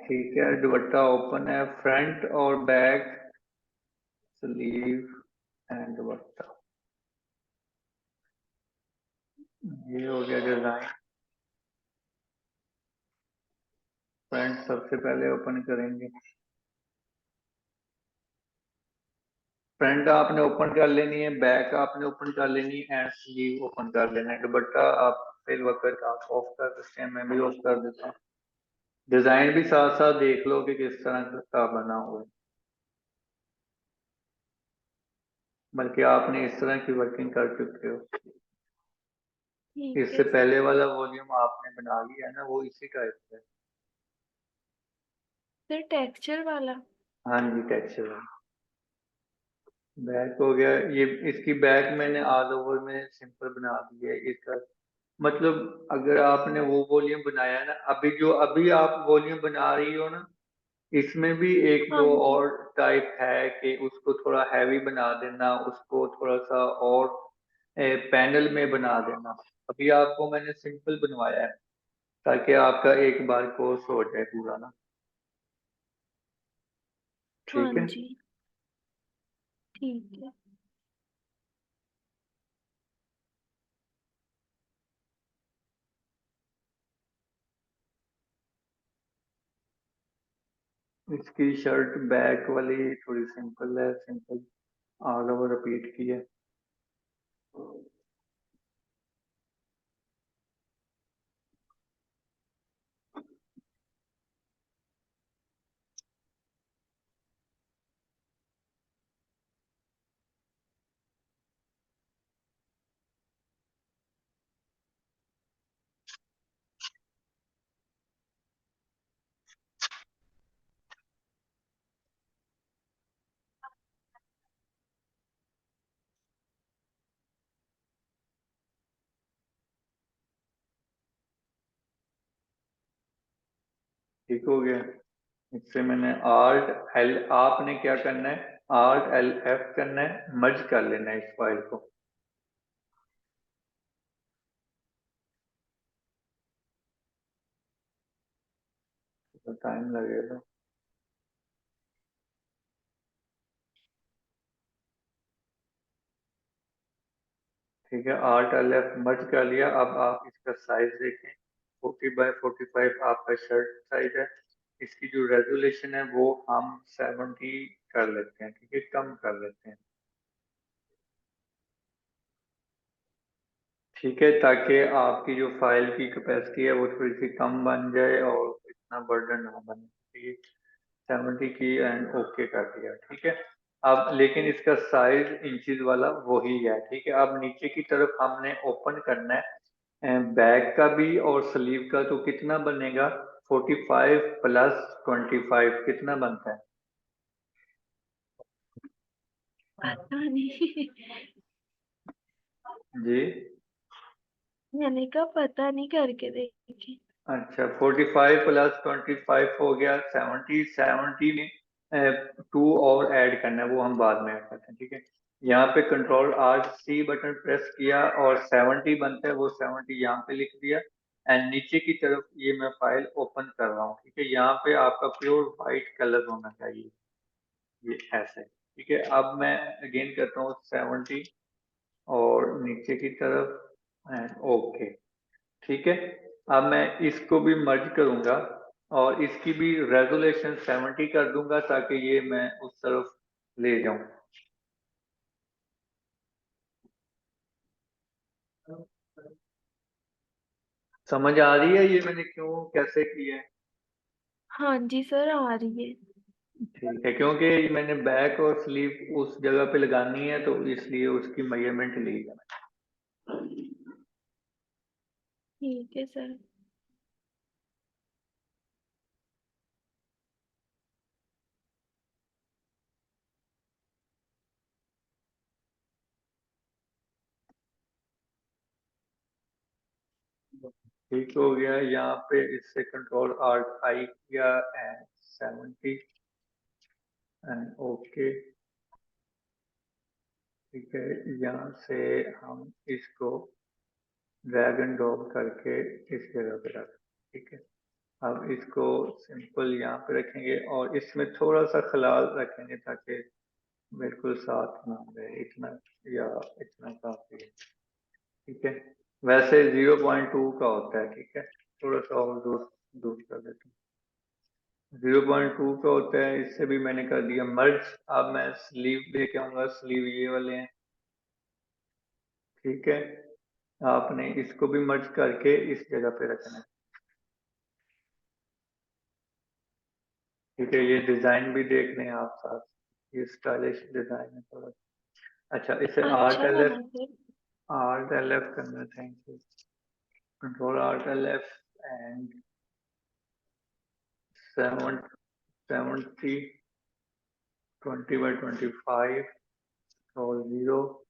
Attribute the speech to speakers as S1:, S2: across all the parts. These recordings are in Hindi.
S1: ठीक है, दुपट्टा ओपन है, फ्रंट और बैक, स्लीव एंड दुपट्टा। ये हो गया डिजाइन। फ्रंट सबसे पहले ओपन करेंगे। फ्रंट आपने ओपन कर लेनी है, बैक आपने ओपन कर लेनी है एंड स्लीव ओपन कर लेना है। दुपट्टा आप फिल वक्त आप ऑफ कर सकते हैं, मैं भी ऑफ कर देता हूँ। डिजाइन भी साथ साथ देख लो कि किस तरह का बना हुआ है, बल्कि आपने इस तरह की वर्किंग कर चुके हो।
S2: ठीक
S1: इससे
S2: है सर।
S1: पहले वाला वॉल्यूम आपने बना लिया है ना, वो इसी टाइप का है।
S2: सर टेक्सचर वाला।
S1: हाँ जी, टेक्सचर। बैक हो गया ये, इसकी बैक मैंने ऑल ओवर में सिंपल बना दी है। इसका मतलब अगर आपने वो वॉल्यूम बनाया है ना, अभी जो अभी आप वॉल्यूम बना रही हो ना, इसमें भी एक
S2: हाँ
S1: दो
S2: जी।
S1: और टाइप है कि उसको थोड़ा हैवी बना देना, उसको थोड़ा सा और पैनल में बना देना। अभी आपको मैंने सिंपल बनवाया है ताकि आपका एक बार कोर्स हो जाए पूरा ना।
S2: हाँ
S1: ठीक है।
S2: जी। ठीक है।
S1: इसकी शर्ट बैक वाली थोड़ी सिंपल है, सिंपल ऑल ओवर रिपीट की है। ठीक हो गया। इससे मैंने आल्ट एल, आपने क्या करना है, आल्ट एल एफ करना है, मर्ज कर लेना है इस फाइल को। तो टाइम लगेगा। ठीक है, आल्ट एल एफ मर्ज कर लिया। अब आप इसका साइज देखें, 40 बाय 45 आपका शर्ट साइज है। इसकी जो रेजोल्यूशन है वो हम 70 कर लेते हैं, ठीक है, कम कर लेते हैं। ठीक है, ताकि आपकी जो फाइल की कैपेसिटी है वो थोड़ी सी कम बन जाए और इतना बर्डन ना बने। ठीक है, 70 की एंड ओके कर दिया। ठीक है, अब लेकिन इसका साइज इंचेस वाला वही है। ठीक है, अब नीचे की तरफ हमने ओपन करना है बैक का भी और स्लीव का। तो कितना बनेगा, 45 प्लस 25 कितना बनता है?
S2: पता नहीं।
S1: जी,
S2: मैंने कहा पता नहीं, करके देखी।
S1: अच्छा, 45 प्लस 25 हो गया 70। 70 में टू और ऐड करना है, वो हम बाद में ऐड करते हैं। ठीक है, यहाँ पे control R C button press किया और 70 बनता है, वो 70 यहाँ पे लिख दिया। एंड नीचे की तरफ ये मैं फाइल ओपन कर रहा हूँ। ठीक है, यहाँ पे आपका प्योर वाइट कलर होना चाहिए, ये ऐसे। ठीक है, अब मैं अगेन करता हूँ 70 और नीचे की तरफ एंड ओके। ठीक है, अब मैं इसको भी मर्ज करूंगा और इसकी भी रेजोल्यूशन 70 कर दूंगा ताकि ये मैं उस तरफ ले जाऊं। समझ आ रही है ये मैंने क्यों कैसे किया है?
S2: हाँ जी सर, आ रही है।
S1: ठीक है, क्योंकि मैंने बैक और स्लीव उस जगह पे लगानी है तो इसलिए उसकी मेजरमेंट ली है।
S2: ठीक है सर।
S1: ठीक हो गया, यहाँ पे इससे कंट्रोल आर्ट आई किया एंड 70 एंड ओके। ठीक है, यहाँ से हम इसको ड्रैग एंड ड्रॉप करके इस जगह पे रख, ठीक है। अब इसको सिंपल यहाँ पे रखेंगे और इसमें थोड़ा सा खलाल रखेंगे ताकि बिल्कुल साथ ना रहे, इतना या इतना काफी है, ठीक है। वैसे 0.2 का होता है, ठीक है, थोड़ा सा और दूर दूर कर देता हूँ। 0.2 का होता है, इससे भी मैंने कर दिया मर्ज। अब मैं स्लीव लेके आऊंगा, स्लीव ये वाले हैं, ठीक है। आपने इसको भी मर्ज करके इस जगह पे रखना है, ठीक है। ये डिजाइन भी देख लें आप साथ, ये स्टाइलिश डिजाइन है थोड़ा। अच्छा, इसे आर्ट
S2: अच्छा
S1: एल
S2: बना
S1: F,
S2: sir.
S1: Alt L F करना, thank you. Control alt L F and 70 20/25 और 0,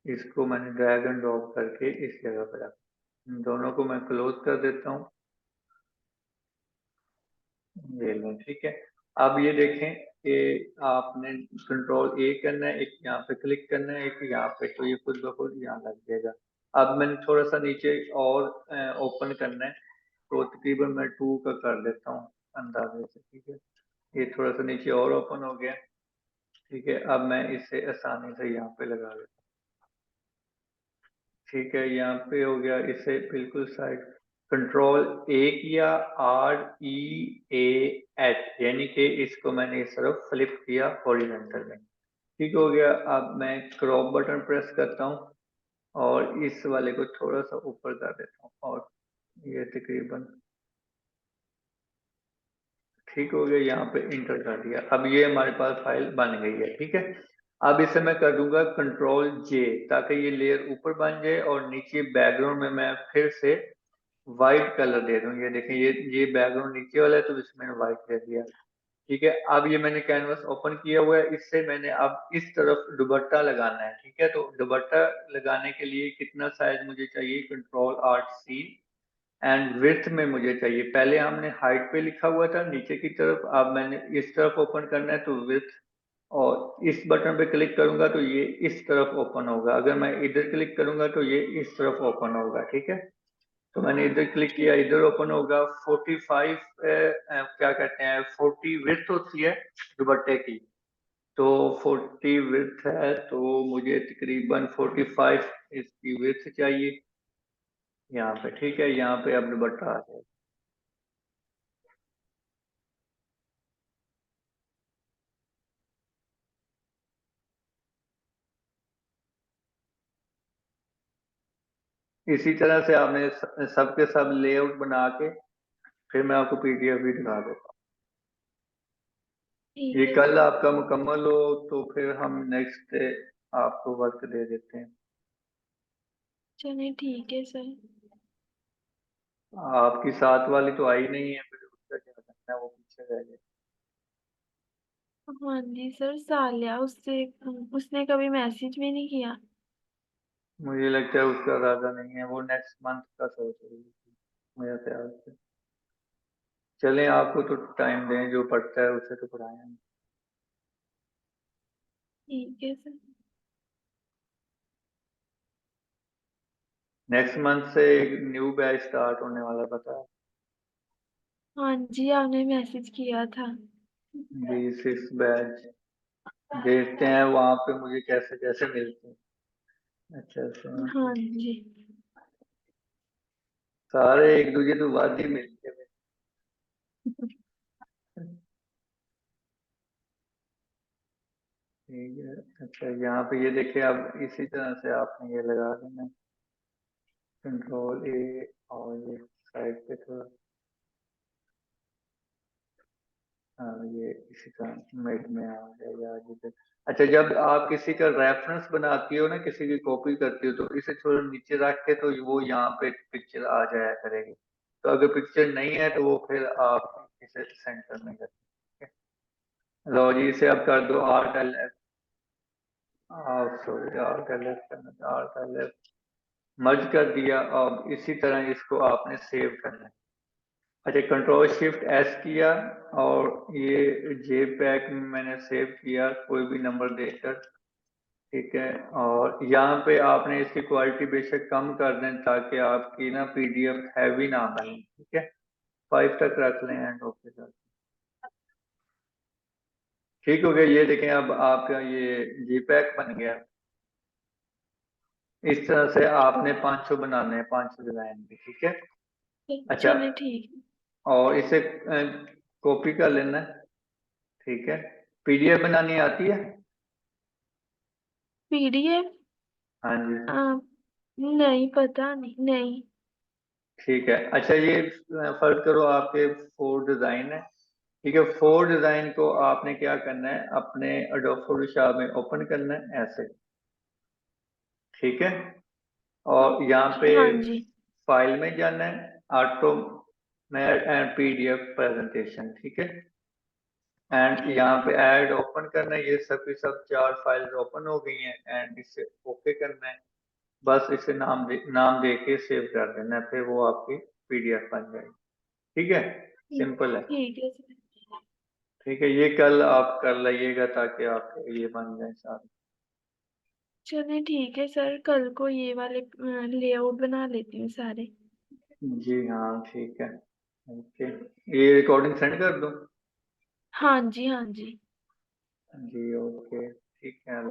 S1: इसको मैंने ड्रैग एंड ड्रॉप करके इस जगह पर रखा। इन दोनों को मैं क्लोज कर देता हूँ, ये लो, ठीक है। अब ये देखें कि आपने कंट्रोल ए करना है, एक यहाँ पे क्लिक करना है, एक यहाँ पे, तो ये खुद ब खुद यहाँ लग जाएगा। अब मैंने थोड़ा सा नीचे और ओपन करना है, तो तकरीबन मैं 2 का कर देता हूँ अंदाजे से, ठीक है। ये थोड़ा सा नीचे और ओपन हो गया, ठीक है। अब मैं इसे आसानी से यहाँ पे लगा लेता हूँ, ठीक है। यहाँ पे हो गया, इसे बिल्कुल साइड कंट्रोल ए किया, REAH, यानी कि इसको मैंने इस तरफ फ्लिप किया हॉरिजॉन्टल में, ठीक हो गया। अब मैं क्रॉप बटन प्रेस करता हूँ और इस वाले को थोड़ा सा ऊपर कर देता हूँ, और ये तकरीबन ठीक हो गया। यहाँ पे इंटर कर दिया, अब ये हमारे पास फाइल बन गई है, ठीक है। अब इसे मैं कर दूंगा कंट्रोल जे, ताकि ये लेयर ऊपर बन जाए और नीचे बैकग्राउंड में मैं फिर से व्हाइट कलर दे दूं। ये देखें, ये बैकग्राउंड नीचे वाला है, तो इसमें व्हाइट दे दिया, ठीक है। अब ये मैंने कैनवस ओपन किया हुआ है, इससे मैंने अब इस तरफ दुपट्टा लगाना है, ठीक है। तो दुपट्टा लगाने के लिए कितना साइज मुझे चाहिए, control art C, and width में मुझे चाहिए, पहले हमने हाइट पे लिखा हुआ था नीचे की तरफ, अब मैंने इस तरफ ओपन करना है तो विड्थ, और इस बटन पे क्लिक करूंगा तो ये इस तरफ ओपन होगा, अगर मैं इधर क्लिक करूंगा तो ये इस तरफ ओपन होगा, ठीक है। तो मैंने इधर क्लिक किया, इधर ओपन होगा। 45 क्या कहते हैं, 40 विड्थ होती है दुपट्टे की, तो 40 विड्थ है, तो मुझे तकरीबन 45 इसकी विड्थ चाहिए यहाँ पे, ठीक है। यहाँ पे अब दुपट्टा आ जाएगा। इसी तरह से आपने सबके सब लेआउट बना के फिर मैं आपको पीडीएफ भी दिखा देता हूँ। ये
S2: ठीक है
S1: कल
S2: सर।
S1: आपका मुकम्मल हो तो फिर हम नेक्स्ट डे आपको वर्क दे देते हैं।
S2: चलिए ठीक है सर।
S1: आपकी साथ वाली तो आई नहीं है, फिर उसका क्या करना है, वो पीछे रह गया।
S2: हाँ जी सर, सालिया उससे उसने कभी मैसेज भी नहीं किया।
S1: मुझे लगता है उसका इरादा नहीं है, वो नेक्स्ट मंथ का सोच रही थी मेरे ख्याल से। चलें, आपको तो टाइम दें, जो पढ़ता है उसे तो पढ़ाएं हम।
S2: ठीक है सर।
S1: नेक्स्ट मंथ से एक न्यू बैच स्टार्ट होने वाला, पता है।
S2: हाँ जी, आपने मैसेज किया था।
S1: जी, 6 बैच, देखते हैं वहां पे मुझे कैसे कैसे मिलते हैं। अच्छा अच्छा,
S2: हाँ जी।
S1: सारे एक दूसरे तो बाद ही मिलते हैं। ठीक है। अच्छा, यहाँ पे ये देखिए, अब इसी तरह से आपने ये लगा देना, कंट्रोल ए, और ये साइड पे थोड़ा, हाँ, ये इसी तरह मिड में आ जाएगा जिधर। अच्छा, जब आप किसी का रेफरेंस बनाती हो ना, किसी की कॉपी करती हो, तो इसे थोड़ा नीचे रख के, तो वो यहाँ पे पिक्चर आ जाया करेगी। तो अगर पिक्चर नहीं है तो वो फिर आप इसे सेंटर में करें। लो जी, इसे अब कर दो art L F, sorry, art L F करना था, आर्ट एल एफ मर्ज कर दिया। अब इसी तरह इसको आपने सेव करना है। अच्छा, कंट्रोल शिफ्ट एस किया और ये जे पैक में मैंने सेव किया, कोई भी नंबर देकर, ठीक है। और यहाँ पे आपने इसकी क्वालिटी बेशक कम कर दें ताकि आपकी ना पीडीएफ हैवी ना बने, ठीक है। 5 तक रख लें एंड ओके सर। ठीक हो गया। ये देखें अब आपका ये जीपैक बन गया। इस तरह से आपने 500 बनाने हैं, 500 डिजाइन भी, ठीक है। अच्छा,
S2: चले ठीक है।
S1: और इसे कॉपी कर लेना है, ठीक है। पीडीएफ बनानी आती है?
S2: पीडीएफ?
S1: हाँ जी।
S2: नहीं, पता नहीं, नहीं।
S1: ठीक है। अच्छा, ये फर्ज करो आपके 4 डिजाइन है, ठीक है। 4 डिजाइन को आपने क्या करना है, अपने एडोब फोटोशॉप में ओपन करना है ऐसे, ठीक है। और यहाँ पे
S2: हाँ जी।
S1: फाइल में जाना है, auto mat and PDF presentation, ठीक है। एंड
S2: ठीक
S1: यहाँ
S2: है।
S1: पे ऐड ओपन करना है, ये सब की सब 4 फाइल्स ओपन हो गई हैं एंड इसे ओके करना है। बस इसे नाम दे के सेव कर देना है, फिर वो आपकी पीडीएफ बन जाएगी, ठीक है।
S2: ठीक
S1: सिंपल है।
S2: ठीक है सर।
S1: ठीक है, ये कल आप कर लाइएगा ताकि आप ये बन जाए सारे।
S2: चलिए ठीक है सर, कल को ये वाले लेआउट बना लेती हूँ सारे।
S1: जी हाँ, ठीक है। ओके, ये रिकॉर्डिंग सेंड कर दूँ?
S2: हाँ जी, हाँ जी।
S1: जी ओके, ठीक है।